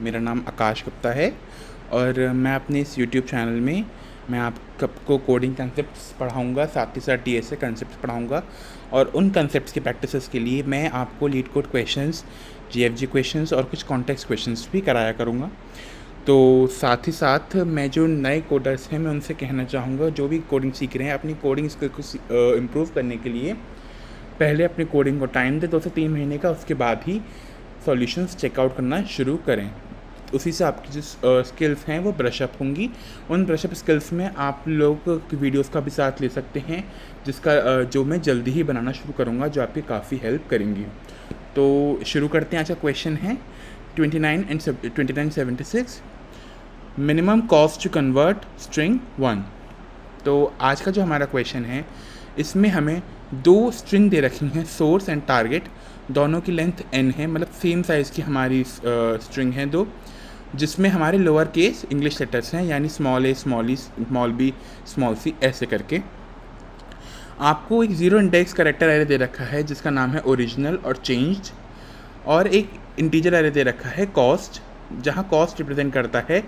मेरा नाम आकाश गुप्ता है और मैं अपने इस यूट्यूब चैनल में मैं आपको कोडिंग कंसेप्ट्स पढ़ाऊँगा, साथ ही साथ टीएसए कंसेप्ट्स पढ़ाऊँगा और उन कंसेप्ट्स की प्रैक्टिसेस के लिए मैं आपको leet code questions, GFG questions और कुछ कॉन्टेक्स्ट क्वेश्चंस भी कराया करूँगा। तो साथ ही साथ मैं जो नए कोडर्स हैं मैं उनसे कहना चाहूँगा, जो भी कोडिंग सीख रहे हैं अपनी कोडिंग स्किल को इम्प्रूव करने के लिए पहले अपनी कोडिंग को टाइम दें 2 से 3 महीने का, उसके बाद ही सॉल्यूशंस चेकआउट करना शुरू करें। उसी से आपकी जो स्किल्स हैं वो ब्रशअप होंगी। उन ब्रशअप स्किल्स में आप लोग की वीडियोस का भी साथ ले सकते हैं, जिसका जो मैं जल्दी ही बनाना शुरू करूँगा, जो आपकी काफ़ी हेल्प करेंगी। तो शुरू करते हैं। आज का क्वेश्चन है 2976 minimum cost to convert string 1। तो आज का जो हमारा क्वेश्चन है इसमें हमें 2 स्ट्रिंग दे रखी हैं, सोर्स एंड टारगेट। दोनों की लेंथ n है, मतलब सेम साइज़ की हमारी स्ट्रिंग है 2, जिसमें हमारे लोअर केस इंग्लिश लेटर्स हैं, यानी small a, small e, small b, small c, ऐसे करके। आपको एक 0 इंडेक्स कैरेक्टर एरे दे रखा है जिसका नाम है ओरिजिनल और चेंज्ड, और एक इंटीजर एरे दे रखा है कॉस्ट, जहाँ कॉस्ट रिप्रेजेंट करता है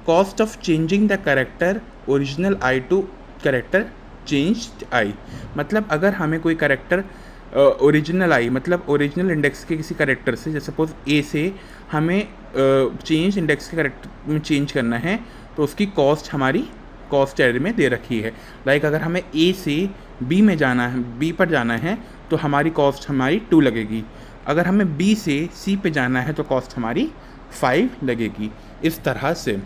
cost of changing the character original I to character changed I. मतलब अगर हमें कोई कैरेक्टर ओरिजिनल आई, मतलब ओरिजिनल इंडेक्स के किसी कैरेक्टर से, जैसे सपोज ए से हमें चेंज इंडेक्स के कैरेक्टर में चेंज करना है, तो उसकी कॉस्ट हमारी कॉस्ट एरे में दे रखी है। लाइक अगर हमें ए से बी में जाना है, बी पर जाना है, तो हमारी कॉस्ट हमारी 2 लगेगी। अगर हमें बी से सी पे जाना है तो कॉस्ट हमारी 5 लगेगी। इस तरह से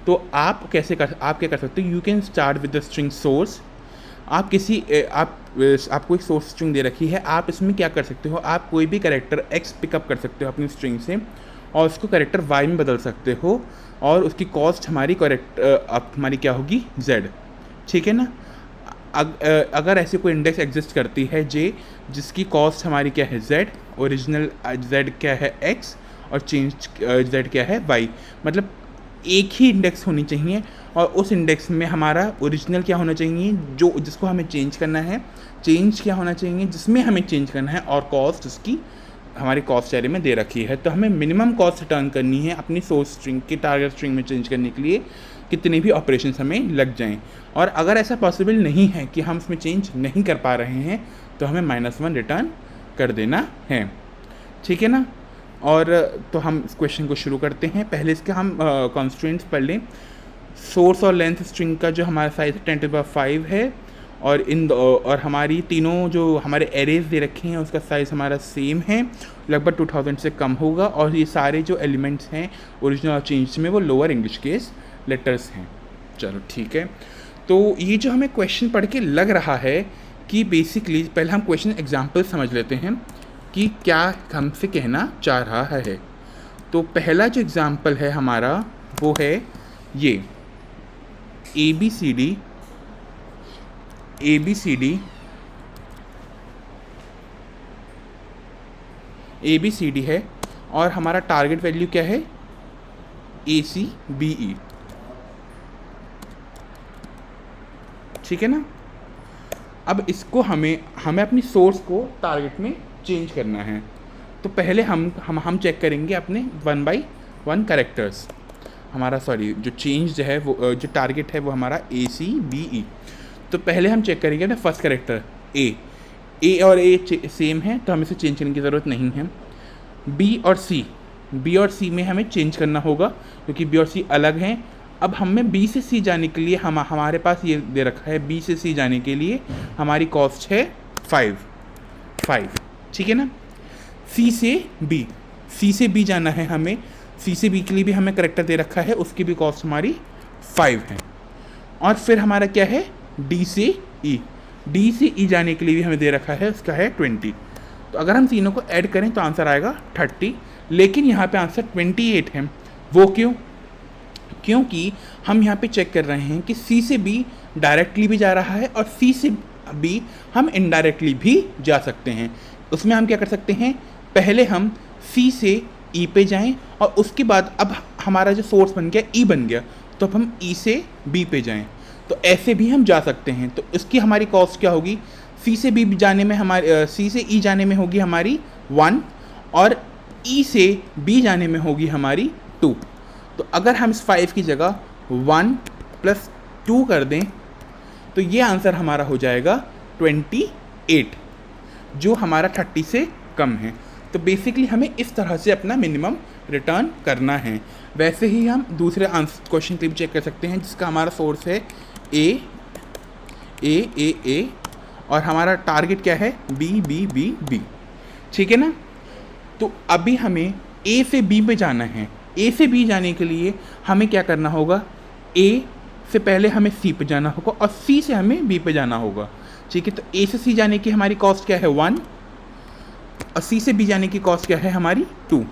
तो आप क्या कर सकते हो, you can start with the string source. आपको एक सोर्स स्ट्रिंग दे रखी है, आप इसमें क्या कर सकते हो, आप कोई भी कैरेक्टर x पिकअप कर सकते हो अपनी स्ट्रिंग से और उसको कैरेक्टर y में बदल सकते हो, और उसकी कॉस्ट हमारी हमारी क्या होगी, z। ठीक है ना। अगर ऐसी कोई इंडेक्स एग्जिस्ट करती है j, जिसकी कॉस्ट हमारी क्या है z, ओरिजिनल z क्या है x और चेंज z क्या है y, मतलब एक ही इंडेक्स होनी चाहिए, और उस इंडेक्स में हमारा ओरिजिनल क्या होना चाहिए, जो जिसको हमें चेंज करना है, चेंज क्या होना चाहिए जिसमें हमें चेंज करना है, और कॉस्ट उसकी हमारी कॉस्ट एरे में दे रखी है। तो हमें मिनिमम कॉस्ट रिटर्न करनी है अपनी सोर्स स्ट्रिंग की टारगेट स्ट्रिंग में चेंज करने के लिए, कितने भी ऑपरेशंस हमें लग जाएं। और अगर ऐसा पॉसिबल नहीं है कि हम उसमें चेंज नहीं कर पा रहे हैं, तो हमें -1 रिटर्न कर देना है। ठीक है ना। और तो हम इस क्वेश्चन को शुरू करते हैं। पहले इसके हम कॉन्स्ट्रेंट्स पढ़ लें। सोर्स और लेंथ स्ट्रिंग का जो हमारा साइज 10⁵ है, और हमारी तीनों जो हमारे एरेज दे रखे हैं उसका साइज़ हमारा सेम है, लगभग 2000 से कम होगा, और ये सारे जो एलिमेंट्स हैं ओरिजिनल और चेंज में वो लोअर इंग्लिश केस लेटर्स हैं। चलो ठीक है। तो ये जो हमें क्वेश्चन पढ़ के लग रहा है कि बेसिकली, पहले हम क्वेश्चन एग्जाम्पल समझ लेते हैं कि क्या हमसे कहना चाह रहा है। तो पहला जो एग्ज़ाम्पल है हमारा वो है ये ABCD है, और हमारा टारगेट वैल्यू क्या है, ACBE। ठीक है ना। अब इसको हमें अपनी सोर्स को टारगेट में चेंज करना है। तो पहले हम चेक करेंगे अपने 1 by 1 कैरेक्टर्स। हमारा जो चेंज है वो जो टारगेट है वो हमारा ACBE। तो पहले हम चेक करेंगे अपना फर्स्ट कैरेक्टर A और A सेम है, तो हमें इसे चेंज करने की ज़रूरत नहीं है। B और C में हमें चेंज करना होगा, क्योंकि B और C अलग हैं। अब हमें B से C जाने के लिए हमारे पास ये दे रखा है, B से C जाने के लिए हमारी कॉस्ट है 5। ठीक है ना। C से B जाना है हमें, C से B के लिए भी हमें कैरेक्टर दे रखा है, उसकी भी कॉस्ट हमारी 5 है। और फिर हमारा क्या है, D से E जाने के लिए भी हमें दे रखा है, उसका है 20। तो अगर हम तीनों को ऐड करें तो आंसर आएगा 30, लेकिन यहाँ पे आंसर 28 है। वो क्यों? क्योंकि हम यहाँ पे चेक कर रहे हैं कि C से B डायरेक्टली भी जा रहा है और C से B हम इनडायरेक्टली भी जा सकते हैं। उसमें हम क्या कर सकते हैं, पहले हम C से E पे जाएं, और उसके बाद अब हमारा जो सोर्स बन गया E बन गया, तो अब हम E से B पे जाएं। तो ऐसे भी हम जा सकते हैं। तो इसकी हमारी कॉस्ट क्या होगी, C से B जाने में C से E जाने में होगी हमारी 1, और E से B जाने में होगी हमारी 2। तो अगर हम इस 5 की जगह 1 + 2 कर दें तो ये आंसर हमारा हो जाएगा 28, जो हमारा 30 से कम है। तो बेसिकली हमें इस तरह से अपना मिनिमम रिटर्न करना है। वैसे ही हम दूसरे आंसर क्वेश्चन के लिए चेक कर सकते हैं, जिसका हमारा सोर्स है ए और हमारा टारगेट क्या है बी। ठीक है ना। तो अभी हमें ए से बी पे जाना है। ए से बी जाने के लिए हमें क्या करना होगा, ए से पहले हमें सी पे जाना होगा और सी से हमें बी पे जाना होगा। ठीक है, तो ए से सी जाने की हमारी कॉस्ट क्या है 1 और सी से बी जाने की कॉस्ट क्या है हमारी 2।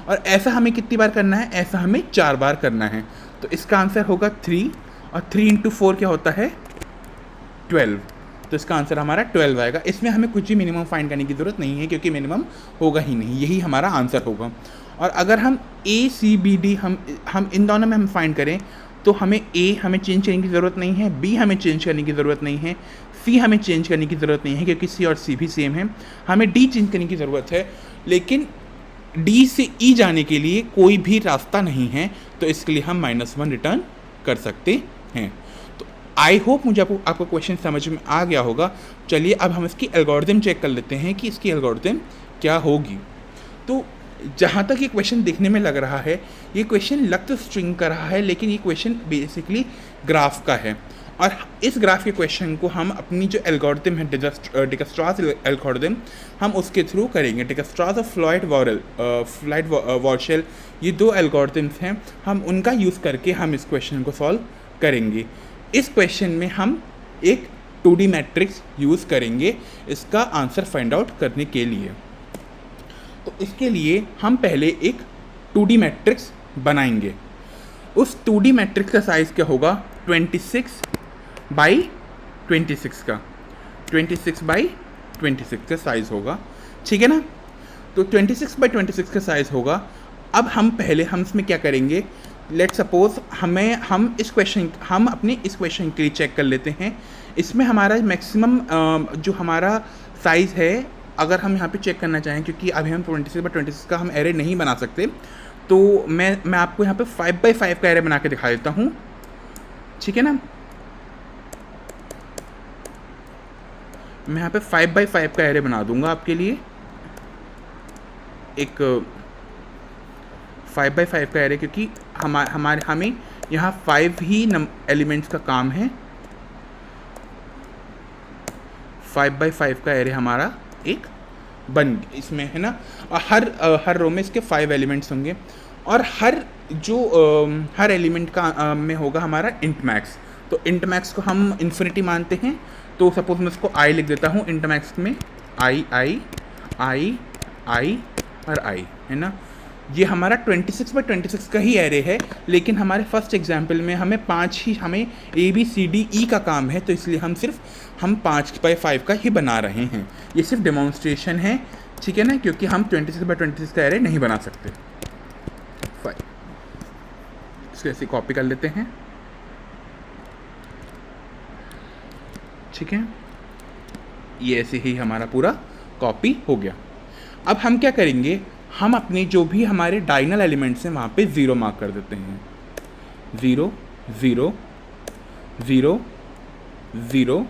और ऐसा हमें कितनी बार करना है, ऐसा हमें 4 बार करना है। तो इसका आंसर होगा 3 और 3 × 4 क्या होता है 12। तो इसका आंसर हमारा 12 आएगा। इसमें हमें कुछ भी मिनिमम फाइंड करने की ज़रूरत नहीं है, क्योंकि मिनिमम होगा ही नहीं, यही हमारा आंसर होगा। और अगर हम ए सी बी डी हम इन दोनों में हम फाइंड करें तो हमें ए हमें चेंज करने की ज़रूरत नहीं है, बी हमें चेंज करने की ज़रूरत नहीं है, सी हमें चेंज करने की ज़रूरत नहीं है, क्योंकि सी और सी भी सेम है। हमें डी चेंज करने की ज़रूरत है, लेकिन डी से ई जाने के लिए कोई भी रास्ता नहीं है, तो इसके लिए हम -1 रिटर्न कर सकते हैं। तो आई होप मुझे आपको क्वेश्चन समझ में आ गया होगा। चलिए अब हम इसकी एल्गोरिथम चेक कर लेते हैं कि इसकी एल्गोरिथम क्या होगी। तो जहाँ तक ये क्वेश्चन देखने में लग रहा है, ये क्वेश्चन लग तो स्ट्रिंग का रहा है, लेकिन ये क्वेश्चन बेसिकली ग्राफ का है। और इस ग्राफ के क्वेश्चन को हम अपनी जो एल्गोरिथम है डिकस्ट्रास एल्गोरिथम, हम उसके थ्रू करेंगे। डिकस्ट्रास और फ्लॉयड वॉर्शल, ये 2 एल्गोरिथम्स हैं, हम उनका यूज़ करके हम इस क्वेश्चन को सॉल्व करेंगे। इस क्वेश्चन में हम एक 2D मैट्रिक्स यूज़ करेंगे इसका आंसर फाइंड आउट करने के लिए। तो इसके लिए हम पहले एक 2D मैट्रिक्स बनाएंगे। उस 2D मैट्रिक्स का साइज़ क्या होगा 26/26 का, 26/26 का साइज़ होगा। ठीक है ना। तो 26/26 का साइज़ होगा। अब हम इसमें क्या करेंगे, लेट सपोज हम अपने इस क्वेश्चन के लिए चेक कर लेते हैं। इसमें हमारा मैक्सिमम जो हमारा साइज़ है, अगर हम यहाँ पे चेक करना चाहें, क्योंकि अभी हम 26/26 का हम एरे नहीं बना सकते, तो मैं आपको यहाँ पे 5/5 का एरे बना के दिखा देता हूँ। ठीक है ना। मैं यहाँ पे 5/5 का एरे बना दूंगा आपके लिए, एक 5/5 का एरे, क्योंकि हमें यहाँ 5 ही एलिमेंट्स का काम है। 5/5 का एरे हमारा एक इसमें है ना। और हर रो में इसके 5 एलिमेंट्स होंगे, और हर एलिमेंट का में होगा हमारा इंट मैक्स। तो इंट मैक्स को हम इन्फिनिटी मानते हैं, तो सपोज मैं इसको आई लिख देता हूँ। इंट मैक्स में आई और आई है ना। ये हमारा 26/26 का ही एरे है, लेकिन हमारे फर्स्ट एग्जाम्पल में हमें ABCDE का काम है, तो इसलिए हम 5/5 का ही बना रहे हैं। ये सिर्फ डेमोन्स्ट्रेशन है, ठीक है ना, क्योंकि हम 26/26 का एरे नहीं बना सकते। इसको ऐसे कॉपी कर लेते हैं। ठीक है, ये ऐसे ही हमारा पूरा कॉपी हो गया। अब हम क्या करेंगे, हम अपने जो भी हमारे डायगोनल एलिमेंट्स हैं वहाँ पे 0 मार्क कर देते हैं। 0 0 0 0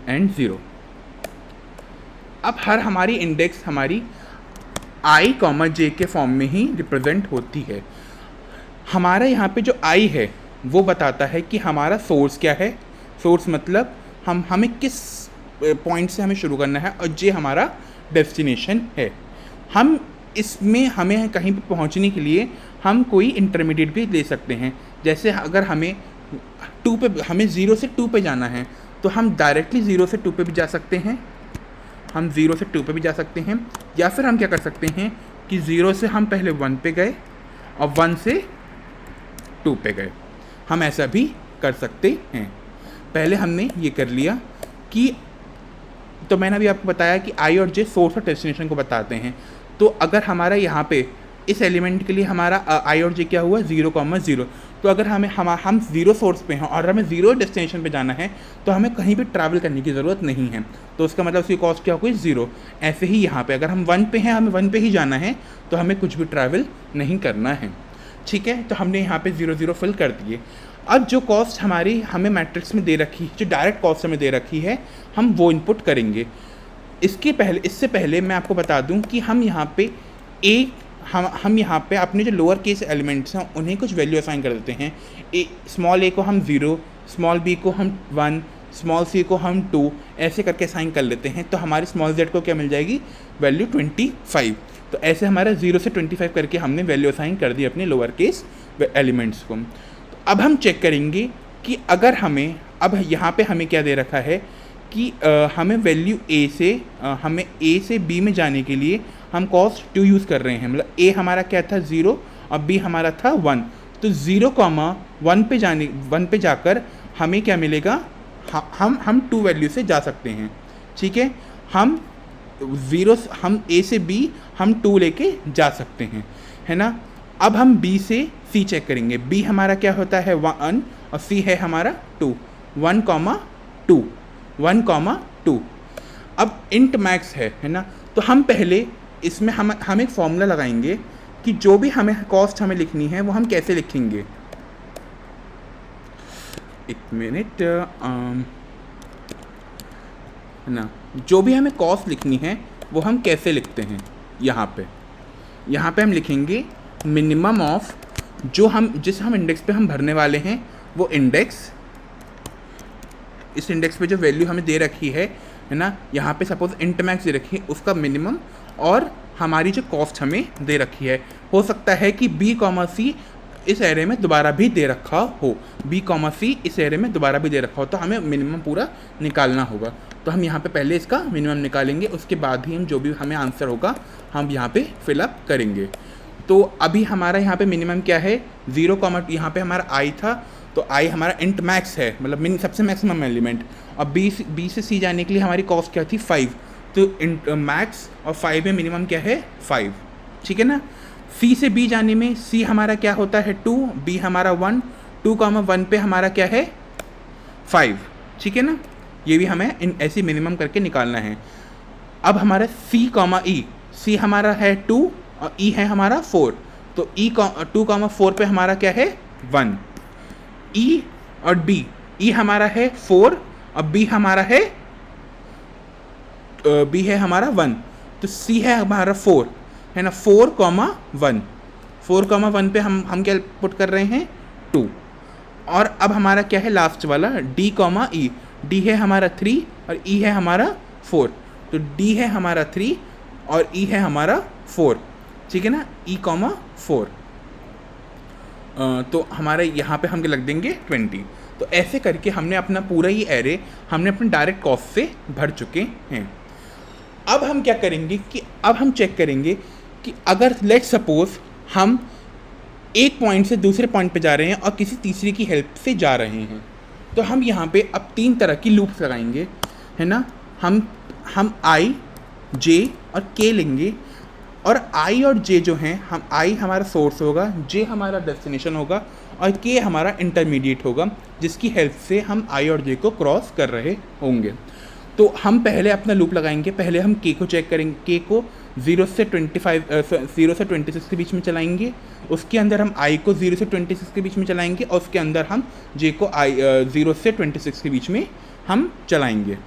एंड 0। अब हमारी इंडेक्स हमारी i, j के फॉर्म में ही रिप्रेजेंट होती है। हमारा यहाँ पे जो i है वो बताता है कि हमारा सोर्स क्या है। सोर्स मतलब हमें किस पॉइंट से हमें शुरू करना है, और j हमारा डेस्टिनेशन है। हम इसमें हमें कहीं पे पहुंचने के लिए हम कोई इंटरमीडिएट भी ले सकते हैं। जैसे अगर हमें 0 से 2 पे जाना है, तो हम डायरेक्टली 0 से 2 पे भी जा सकते हैं। हम 0 से 2 पे भी जा सकते हैं, या फिर हम क्या कर सकते हैं कि 0 से हम पहले 1 पे गए और 1 से 2 पे गए। हम ऐसा भी कर सकते हैं। पहले हमने ये कर लिया कि, तो मैंने अभी आपको बताया कि i और j सोर्स और डेस्टिनेशन को बताते हैं। तो अगर हमारा यहाँ पे इस एलिमेंट के लिए हमारा i और j क्या हुआ 0, 0, तो अगर हम 0 सोर्स पे हैं और हमें 0 डेस्टिनेशन पे जाना है, तो हमें कहीं भी ट्रैवल करने की ज़रूरत नहीं है। तो उसका मतलब उसकी कॉस्ट क्या होगी 0। ऐसे ही यहाँ पे अगर हम 1 पे हैं, हमें 1 पे ही जाना है, तो हमें कुछ भी ट्रैवल नहीं करना है। ठीक है, तो हमने यहाँ पे 0 0 फिल कर दिए। अब जो कॉस्ट हमारी हमें मैट्रिक्स में दे रखी है, जो डायरेक्ट कॉस्ट हमें दे रखी है, हम वो इनपुट करेंगे। इससे पहले मैं आपको बता दूं कि हम यहाँ पे हम यहाँ पे अपने जो लोअर केस एलिमेंट्स हैं उन्हें कुछ वैल्यू असाइन कर देते हैं। स्मॉल a को हम 0, स्मॉल b को हम 1, स्मॉल c को हम 2, ऐसे करके असाइन कर लेते हैं। तो हमारे स्मॉल z को क्या मिल जाएगी, वैल्यू 25। तो ऐसे हमारा 0 से 25 करके हमने वैल्यू असाइन कर दी अपने लोअर केस एलिमेंट्स को। तो अब हम चेक करेंगे कि अगर हमें, अब यहाँ पे हमें क्या दे रखा है कि हमें वैल्यू हमें a से b में जाने के लिए हम कॉस्ट 2 यूज़ कर रहे हैं। मतलब a हमारा क्या था 0 और b हमारा था 1। तो 0,1 पे जाकर हमें क्या मिलेगा, हम 2 वैल्यू से जा सकते हैं। ठीक है, हम a से b हम 2 लेके जा सकते हैं, है ना। अब हम b से c चेक करेंगे। b हमारा क्या होता है 1 और c है हमारा 2, 1,2। अब इंट मैक्स है ना। तो हम पहले इसमें हम एक फॉर्मूला लगाएंगे कि जो भी हमें कॉस्ट हमें लिखनी है वो हम कैसे लिखेंगे। एक मिनट, है ना, जो भी हमें कॉस्ट लिखनी है वो हम कैसे लिखते हैं। यहाँ पे हम लिखेंगे मिनिमम ऑफ जिस इंडेक्स पे हम भरने वाले हैं वो इंडेक्स, इस इंडेक्स पे जो वैल्यू हमें दे रखी है ना, यहाँ पे सपोज इंट मैक्स दे रखी है, उसका मिनिमम और हमारी जो कॉस्ट हमें दे रखी है। हो सकता है कि b, c इस एरे में दोबारा भी दे रखा हो, b, c इस एरे में दोबारा भी दे रखा हो, तो हमें मिनिमम पूरा निकालना होगा। तो हम यहाँ पे पहले इसका मिनिमम निकालेंगे, उसके बाद ही हम जो भी हमें आंसर होगा हम यहाँ पे फिलअप करेंगे। तो अभी हमारा यहाँ पे मिनिमम क्या है 0, यहाँ पे हमारा i था, तो i हमारा इंट मैक्स है, मतलब सबसे मैक्सिमम एलिमेंट। और b से c जाने के लिए हमारी कॉस्ट क्या थी 5, तो इंट मैक्स और 5 में मिनिमम क्या है 5। ठीक है ना। c से b जाने में c हमारा क्या होता है 2, b हमारा 1, 2,1 पे हमारा क्या है 5। ठीक है ना, ये भी हमें ऐसी मिनिमम करके निकालना है। अब हमारा c हमारा है 2 और e है हमारा 4, तो 2,4 पे हमारा क्या है 1। e और b, e हमारा है 4 और b हमारा है हमारा 1, तो c है हमारा 4, है ना, 4,1 पे हम क्या पुट कर रहे हैं 2। और अब हमारा क्या है लास्ट वाला d, e, d है हमारा 3 और e है हमारा 4, तो d है हमारा 3 और e है हमारा 4। ठीक है ना, e, 4। तो हमारे यहाँ पे हम लग देंगे 20। तो ऐसे करके हमने अपना पूरा ही एरे हमने अपने डायरेक्ट कॉस्ट से भर चुके हैं। अब हम क्या करेंगे कि अब हम चेक करेंगे कि अगर लेट सपोज हम एक पॉइंट से दूसरे पॉइंट पे जा रहे हैं और किसी तीसरे की हेल्प से जा रहे हैं, तो हम यहाँ पे अब 3 तरह की लूप्स लगाएंगे, है ना। हम i, j और k लेंगे, और i और j जो हैं, i हमारा सोर्स होगा, j हमारा डेस्टिनेशन होगा और k हमारा इंटरमीडिएट होगा, जिसकी हेल्प से हम i और j को क्रॉस कर रहे होंगे। तो हम पहले अपना लूप लगाएंगे। पहले हम k को चेक करेंगे, k को 0 से 26 के बीच में चलाएंगे। उसके अंदर हम i को 0 से 26 के बीच में चलाएंगे और उसके अंदर हम j को 0 से 26 के बीच में हम चलाएंगे।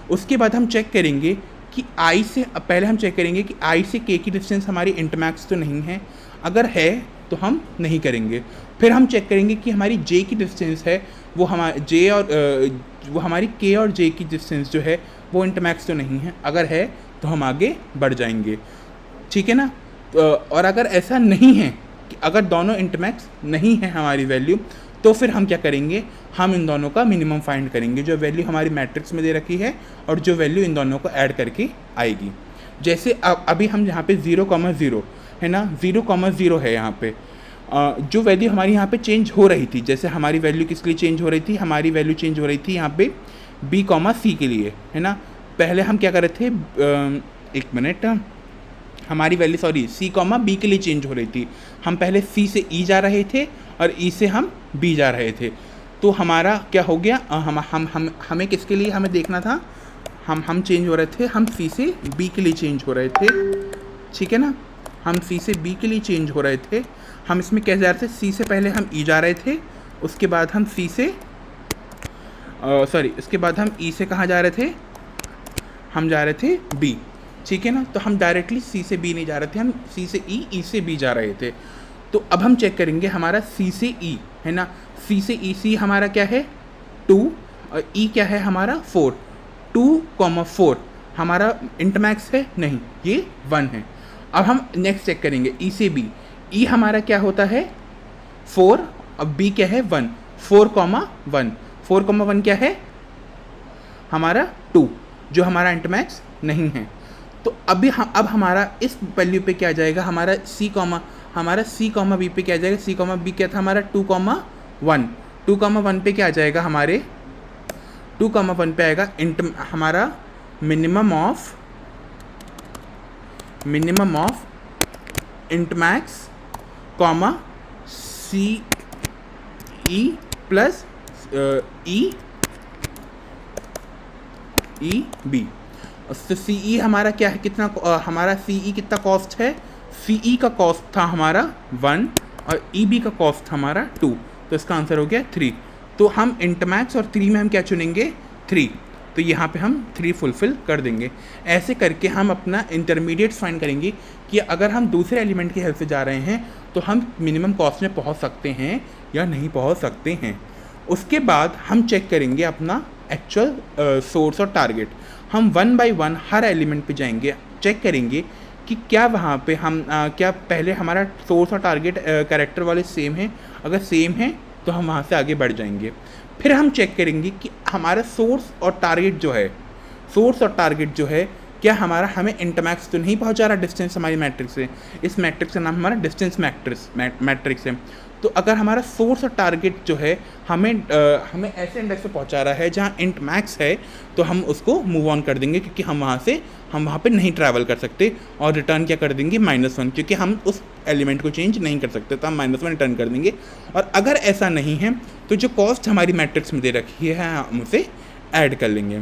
उसके बाद हम चेक करेंगे कि i से, पहले हम चेक करेंगे कि i से k की डिस्टेंस हमारी इंट मैक्स तो नहीं है, अगर है तो हम नहीं करेंगे। फिर हम चेक करेंगे कि हमारी j की डिस्टेंस है वो हमारी k और j की डिस्टेंस जो है वो इंट मैक्स तो नहीं है, अगर है तो हम आगे बढ़ जाएंगे। ठीक है ना। और अगर ऐसा नहीं है कि अगर दोनों इंट मैक्स नहीं है हमारी वैल्यू, तो फिर हम क्या करेंगे, हम इन दोनों का मिनिमम फाइंड करेंगे, जो वैल्यू हमारी मैट्रिक्स में दे रखी है और जो वैल्यू इन दोनों को ऐड करके आएगी। जैसे अभी हम यहाँ पे 0,0 है ना, 0,0 है यहाँ पे, जो वैल्यू हमारी यहाँ पे चेंज हो रही थी, जैसे हमारी वैल्यू किस लिए चेंज हो रही थी, हमारी वैल्यू चेंज हो रही थी यहाँ पे b, c के लिए, है ना। पहले हम क्या कर रहे थे, एक मिनट, हमारी वैल्यू c, b के लिए चेंज हो रही थी। हम पहले c से e जा रहे थे और e से हम b जा रहे थे, तो हमारा क्या हो गया, हमें किसके लिए हमें देखना था, हम चेंज हो रहे थे, हम c से b के लिए चेंज हो रहे थे। ठीक है ना, हम c से b के लिए चेंज हो रहे थे। हम इसमें कैसे जा रहे थे, सी से पहले हम ई जा रहे थे, उसके बाद हम सी से उसके बाद हम ई से कहाँ जा रहे थे, हम जा रहे थे बी, ठीक है ना। तो हम डायरेक्टली सी से बी नहीं जा रहे थे, हम सी से ई से बी जा रहे थे। तो अब हम चेक करेंगे हमारा सी से ई है ना, सी से ई, सी हमारा क्या है 2 और ई क्या है हमारा 4, 2,4 हमारा इंटमैक्स है नहीं, ये 1 है। अब हम नेक्स्ट चेक करेंगे ई से बी, ई हमारा क्या होता है 4 और बी क्या है 1, 4,1, 4,1 क्या है हमारा 2, जो हमारा इंटमैक्स नहीं है। तो अब हमारा इस वैल्यू पे क्या जाएगा, हमारा सी कॉमा बी पे क्या जाएगा, सी कॉमा बी क्या था हमारा 2,1, 2,1 पे क्या जाएगा, हमारे 2,1 पे आएगा हमारा minimum of int max comma c e plus e b. तो सी ई हमारा क्या है, कितना हमारा सी ई कितना कॉस्ट है, सी ई का कॉस्ट था हमारा 1 और ई बी का कॉस्ट था हमारा 2, तो इसका आंसर हो गया 3। तो हम इंटमैक्स और 3 में हम क्या चुनेंगे 3, तो यहाँ पे हम 3 फुलफिल कर देंगे। ऐसे करके हम अपना इंटरमीडिएट फाइंड करेंगे कि अगर हम दूसरे एलिमेंट की हेल्प से जा रहे हैं तो हम मिनिमम कॉस्ट में पहुँच सकते हैं या नहीं पहुँच सकते हैं। उसके बाद हम चेक करेंगे अपना एक्चुअल सोर्स और टारगेट। हम 1 बाय 1 हर एलिमेंट पे जाएंगे, चेक करेंगे कि क्या वहाँ पे हम क्या पहले हमारा सोर्स और टारगेट कैरेक्टर वाले सेम है, अगर सेम है तो हम वहाँ से आगे बढ़ जाएंगे। फिर हम चेक करेंगे कि हमारा सोर्स और टारगेट जो है क्या हमारा हमें इंटरमैक्स तो नहीं पहुँचा रहा डिस्टेंस हमारी मैट्रिक्स से, इस मैट्रिक्स का नाम हमारा डिस्टेंस मैट्रिक्स है। तो अगर हमारा सोर्स और टारगेट जो है हमें ऐसे इंडेक्स पे पहुंचा रहा है जहां इंट मैक्स है, तो हम उसको मूव ऑन कर देंगे, क्योंकि हम वहाँ पे नहीं ट्रैवल कर सकते, और रिटर्न क्या कर देंगे -1, क्योंकि हम उस एलिमेंट को चेंज नहीं कर सकते, तो हम -1 रिटर्न कर देंगे। और अगर ऐसा नहीं है तो जो कॉस्ट हमारी मैट्रिक्स में दे रखी है हम उसे ऐड कर लेंगे।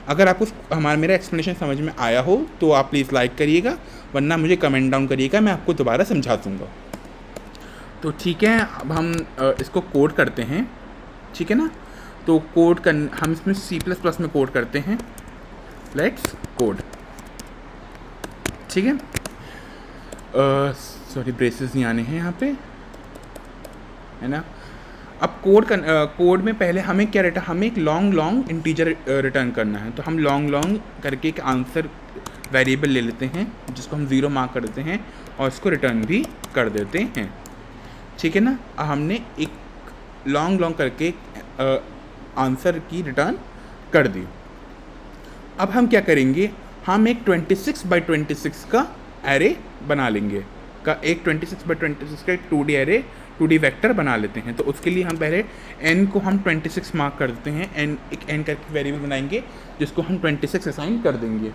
अगर आपको मेरा एक्सप्लेनेशन समझ में आया हो तो आप प्लीज़ लाइक करिएगा, वरना मुझे कमेंट डाउन करिएगा, मैं आपको दोबारा समझा दूँगा। तो ठीक है, अब हम इसको कोड करते हैं, ठीक है ना। तो हम इसमें C++ में कोड करते हैं, लेट्स कोड, ठीक है। सॉरी ब्रेसेस नहीं आने हैं यहाँ पे, है ना। अब कोड में पहले हमें क्या हमें एक लॉन्ग इंटीजर रिटर्न करना है। तो हम लॉन्ग करके एक आंसर वेरिएबल ले लेते हैं, जिसको हम 0 मार्क कर देते हैं और इसको रिटर्न भी कर देते हैं, ठीक है ना। हमने एक लॉन्ग करके आंसर की रिटर्न कर दी। अब हम क्या करेंगे, हम एक 26 बाई 26 का एरे बना लेंगे, एक 26 बाई 26 का एक 2D एरे 2D वेक्टर बना लेते हैं। तो उसके लिए हम पहले n को हम 26 मार्क कर देते हैं, एक n करके वेरिएबल बनाएंगे जिसको हम 26 असाइन कर देंगे।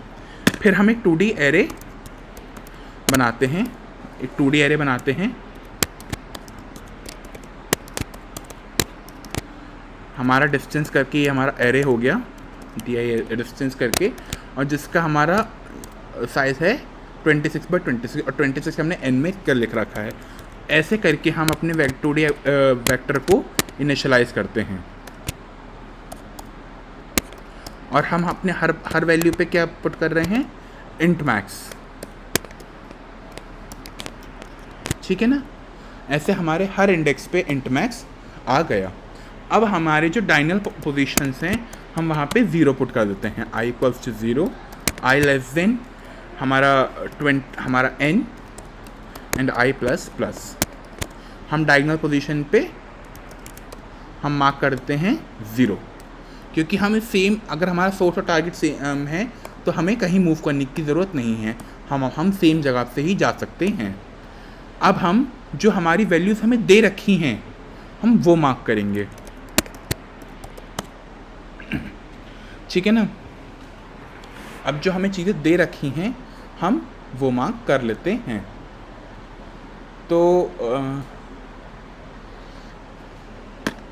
फिर हम एक 2D एरे बनाते हैं, हमारा डिस्टेंस करके ये हमारा एरे हो गया, डिस्टेंस करके, और जिसका हमारा साइज़ है 26 बाई 26 और 26 हमने n में कर लिख रखा है। ऐसे करके हम अपने 2D वेक्टर को इनिशियलाइज करते हैं, और हम अपने हर वैल्यू पे क्या पुट कर रहे हैं, इंट मैक्स, ठीक है ना। ऐसे हमारे हर इंडेक्स पे इंट मैक्स आ गया। अब हमारे जो डायनल पोजीशंस हैं हम वहाँ पे 0 पुट कर देते हैं, i = 0, i लेस देन हमारा n एंड i++। हम डायगोनल पोजीशन पे हम मार्क कर देते हैं 0, क्योंकि हमें सेम, अगर हमारा सोर्स और टारगेट सेम है तो हमें कहीं मूव करने की ज़रूरत नहीं है, हम सेम जगह से ही जा सकते हैं। अब हम जो हमारी वैल्यूज़ हमें दे रखी हैं हम वो मार्क करेंगे, ठीक है ना। अब जो हमें चीज़ें दे रखी हैं हम वो मार्क कर लेते हैं। तो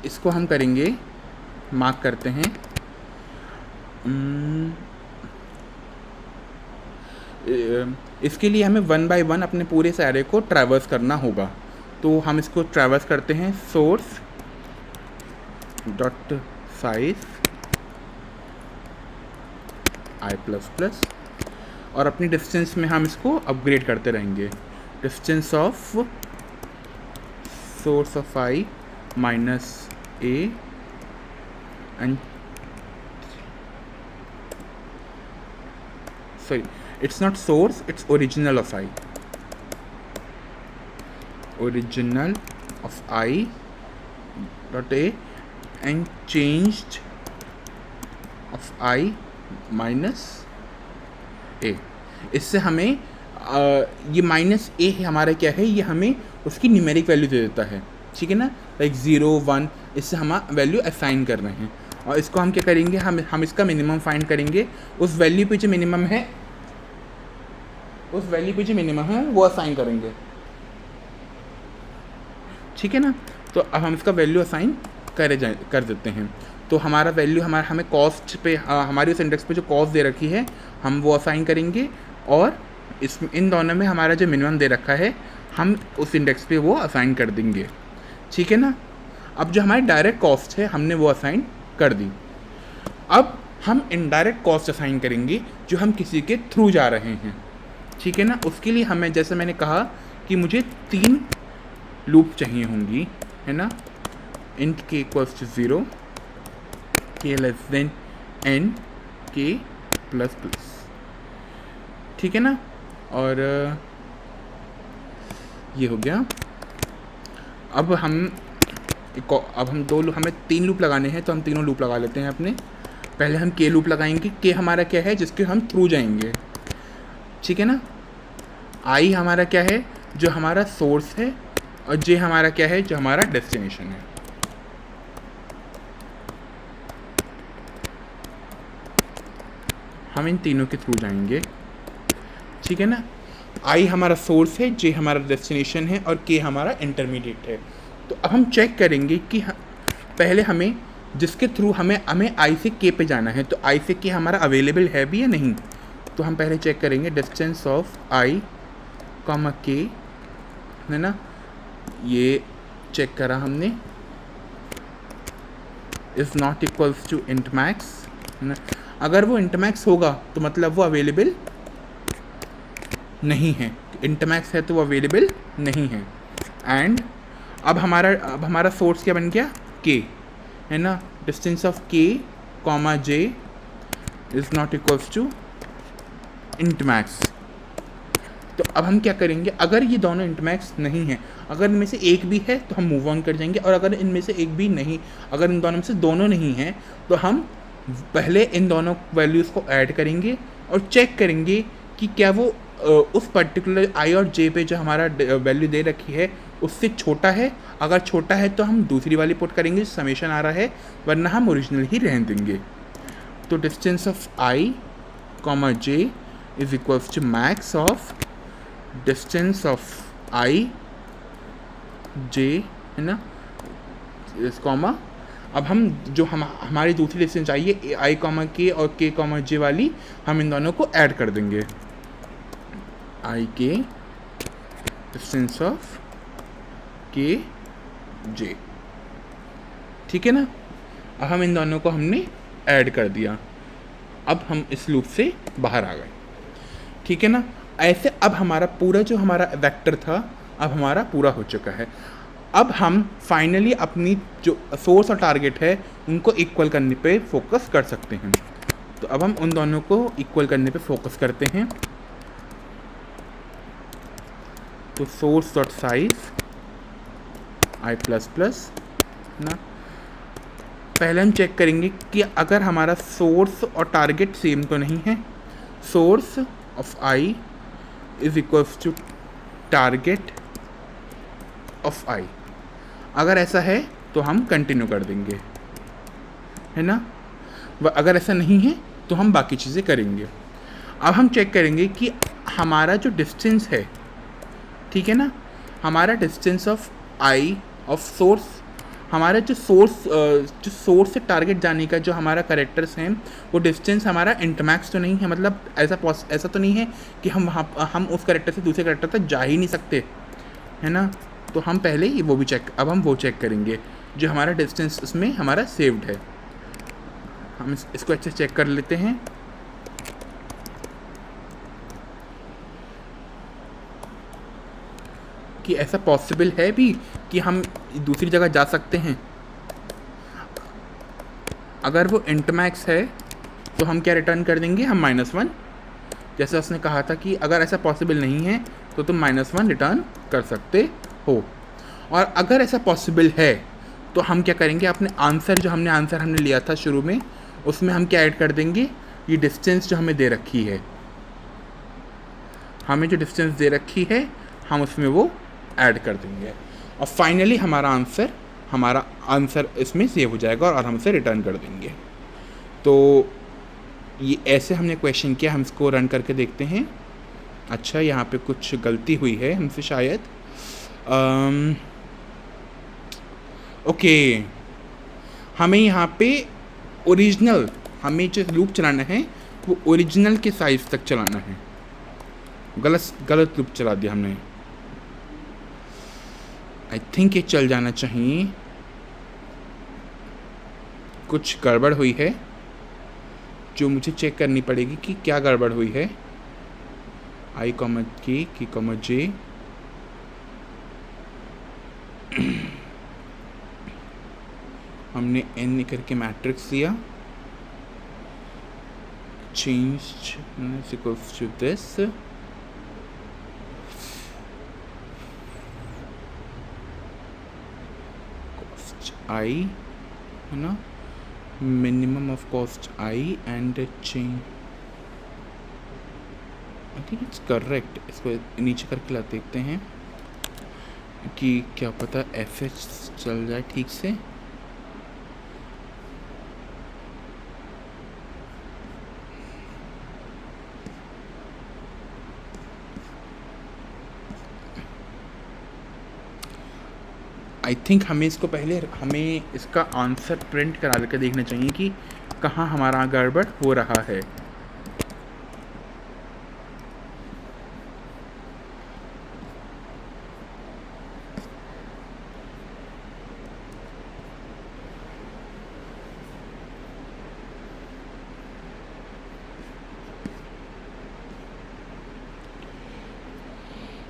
इसको हम करेंगे, मार्क करते हैं, इसके लिए हमें 1 बाय 1 अपने पूरे एरे को ट्रैवर्स करना होगा। तो हम इसको ट्रैवर्स करते हैं सोर्स डॉट साइज आई प्लस प्लस, और अपनी डिस्टेंस में हम इसको अपग्रेड करते रहेंगे। Distance of source of I minus A and sorry, it's not source, it's original of I, original of I dot a and changed of I minus a। इससे हमें ये माइनस ए हमारा क्या है, ये हमें उसकी न्यूमेरिक वैल्यू दे देता है, ठीक है ना, लाइक 0 1, इससे हम वैल्यू असाइन कर रहे हैं। और इसको हम क्या करेंगे, हम इसका मिनिमम फाइंड करेंगे, उस वैल्यू पे जो मिनिमम है, उस वैल्यू पे जो मिनिमम है वो असाइन करेंगे, ठीक है ना। तो अब हम इसका वैल्यू असाइन कर देते हैं। तो हमारा वैल्यू हमें कॉस्ट पे, हमारी उस इंडेक्स पे जो कॉस्ट दे रखी है हम वो असाइन करेंगे, और इन दोनों में हमारा जो मिनिमम दे रखा है हम उस इंडेक्स पे वो असाइन कर देंगे, ठीक है ना। अब जो हमारी डायरेक्ट कॉस्ट है हमने वो असाइन कर दी। अब हम इनडायरेक्ट कॉस्ट असाइन करेंगे जो हम किसी के थ्रू जा रहे हैं, ठीक है ना। उसके लिए हमें, जैसे मैंने कहा कि मुझे 3 लूप चाहिए होंगी, है ना, int k equals to 0, k less than n, k plus plus, ठीक है ना। और ये हो गया। अब हम हमें 3 लूप लगाने हैं, तो हम तीनों लूप लगा लेते हैं अपने। पहले हम k लूप लगाएंगे, k हमारा क्या है जिसके हम थ्रू जाएंगे, ठीक है ना। i हमारा क्या है, जो हमारा सोर्स है, और j हमारा क्या है, जो हमारा डेस्टिनेशन है। हम इन तीनों के थ्रू जाएंगे, ठीक है ना। i हमारा सोर्स है, j हमारा डेस्टिनेशन है, और k हमारा इंटरमीडिएट है। तो अब हम चेक करेंगे कि पहले हमें जिसके थ्रू हमें i से k पे जाना है, तो i से k हमारा अवेलेबल है भी या नहीं। तो हम पहले चेक करेंगे distance of i comma k, है ना, ये चेक करा हमने, is not equals to int max, है ना। अगर वो इंट मैक्स होगा तो मतलब वो अवेलेबल नहीं है, इंट मैक्स है तो वो अवेलेबल नहीं है। एंड अब हमारा सोर्स क्या बन गया, k, है ना। Distance of k comma j is not equals to int max. तो अब हम क्या करेंगे, अगर ये दोनों इंट मैक्स नहीं है, अगर इनमें से एक भी है तो हम मूव ऑन कर जाएंगे, और अगर इनमें से एक भी नहीं, अगर इन दोनों में से दोनों नहीं हैं, तो हम पहले इन दोनों वैल्यूज़ को ऐड करेंगे और चेक करेंगे कि क्या वो उस पर्टिकुलर i और j पे जो हमारा वैल्यू दे रखी है उससे छोटा है। अगर छोटा है तो हम दूसरी वाली पुट करेंगे, समेशन आ रहा है, वरना हम ओरिजिनल ही रहने देंगे। तो distance of i comma j is equals to max of distance of i j, है ना, इस कॉमा। अब हम जो हमारी दूसरी डिस्टेंस चाहिए i कॉमा k और k कॉमा j वाली, हम इन दोनों को ऐड कर देंगे, i k distance of k j, ठीक है ना। अब हम इन दोनों को हमने ऐड कर दिया, अब हम इस लूप से बाहर आ गए, ठीक है ना। ऐसे अब हमारा पूरा जो हमारा वेक्टर था अब हमारा पूरा हो चुका है। अब हम फाइनली अपनी जो सोर्स और टारगेट है उनको इक्वल करने पे फोकस कर सकते हैं। तो अब हम उन दोनों को इक्वल करने पे फोकस करते हैं। तो सोर्स डॉट साइज आई प्लस प्लस ना, पहले हम चेक करेंगे कि अगर हमारा सोर्स और टारगेट सेम तो नहीं है। Source of I is equals to target of I, अगर ऐसा है तो हम कंटिन्यू कर देंगे, है ना। अगर ऐसा नहीं है तो हम बाकी चीज़ें करेंगे। अब हम चेक करेंगे कि हमारा जो डिस्टेंस है, ठीक है ना, हमारा distance of I of source, हमारा जो सोर्स से टारगेट जाने का जो हमारा कैरेक्टर्स हैं वो डिस्टेंस हमारा इंटरमैक्स तो नहीं है, मतलब ऐसा तो नहीं है कि हम उस कैरेक्टर से दूसरे कैरेक्टर तक जा ही नहीं सकते, है ना। तो हम पहले ही वो भी अब हम वो चेक करेंगे जो हमारा डिस्टेंस उसमें हमारा सेव्ड है। हम इसको अच्छे से चेक कर लेते हैं। कि ऐसा पॉसिबल है भी कि हम दूसरी जगह जा सकते हैं। अगर वो इंटमैक्स है तो हम क्या रिटर्न कर देंगे, हम -1। जैसे उसने कहा था कि अगर ऐसा पॉसिबल नहीं है तो तुम -1 रिटर्न कर सकते हो। और अगर ऐसा पॉसिबल है तो हम क्या करेंगे, अपने आंसर जो हमने लिया था शुरू में, उसमें हम क्या ऐड कर देंगे, ये डिस्टेंस जो हमें दे रखी है, हमें जो डिस्टेंस दे रखी है हम उसमें वो ऐड कर देंगे। और फाइनली हमारा आंसर इसमें सेव हो जाएगा और हम उसे रिटर्न कर देंगे। तो ये ऐसे हमने क्वेश्चन किया। हम इसको रन करके देखते हैं। अच्छा, यहाँ पे कुछ गलती हुई है हमसे शायद। ओके, हमें यहाँ पे ओरिजिनल, हमें जो लूप चलाना है वो ओरिजिनल के साइज तक चलाना है। गलत लूप चला दिया हमने। आई थिंक ये चल जाना चाहिए। कुछ गड़बड़ हुई है जो मुझे चेक करनी पड़ेगी कि क्या गड़बड़ हुई है। I, K, J। हमने n करके मैट्रिक्स दिया, change equals to this, cost I है ना, minimum of cost I and change. I think it's correct. इसको नीचे करके ला देखते हैं कि क्या पता FH चल जाए ठीक से। आई थिंक हमें इसका आंसर प्रिंट करा के देखना चाहिए कि कहाँ हमारा गड़बड़ हो रहा है।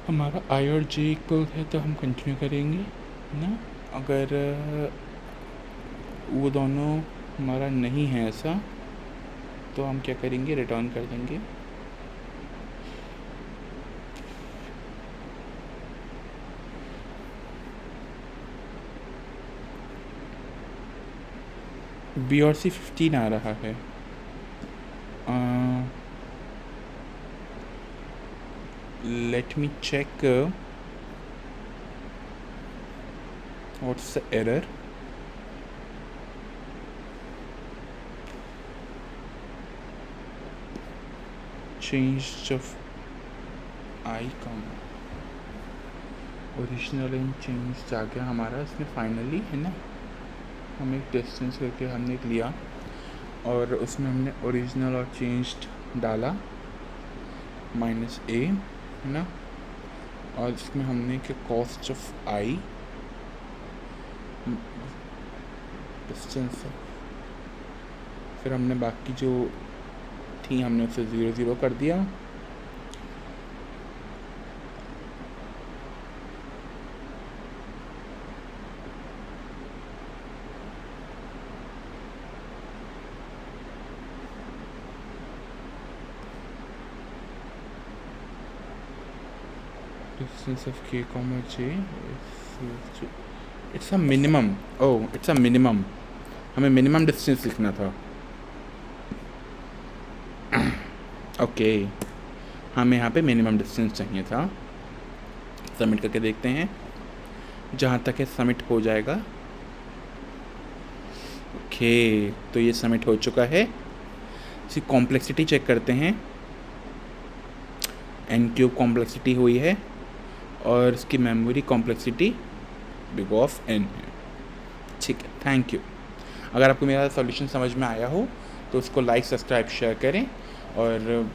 हमारा I और J इक्वल है तो हम कंटिन्यू करेंगे ना। अगर वो दोनों हमारा नहीं है ऐसा तो हम क्या करेंगे, रिटर्न कर देंगे। B और C 15 आ रहा है। Let me check what's the error. Change of I original and change आ गया हमारा इसमें फाइनली, है ना। हम एक डिस्टेंस करके हमने एक लिया और उसमें हमने ओरिजिनल और चेंज्ड डाला -a, है ना। और इसमें हमने कि कॉस्ट ऑफ I डिस्टेंस, फिर हमने बाकी जो थी हमने उसे 0 0 कर दिया। Distance of K, J, it's a minimum. Oh, it's a minimum. हमें मिनिमम डिस्टेंस लिखना था। ओके, हमें यहाँ पे मिनिमम डिस्टेंस चाहिए था। सबमिट करके देखते हैं, जहाँ तक है सबमिट हो जाएगा। ओके, तो ये सबमिट हो चुका है। इसकी कॉम्प्लेक्सिटी चेक करते हैं। n³ कॉम्प्लेक्सिटी हुई है और इसकी memory complexity big of n है। ठीक है, थैंक यू। अगर आपको मेरा सॉल्यूशन समझ में आया हो तो उसको लाइक, सब्सक्राइब, शेयर करें और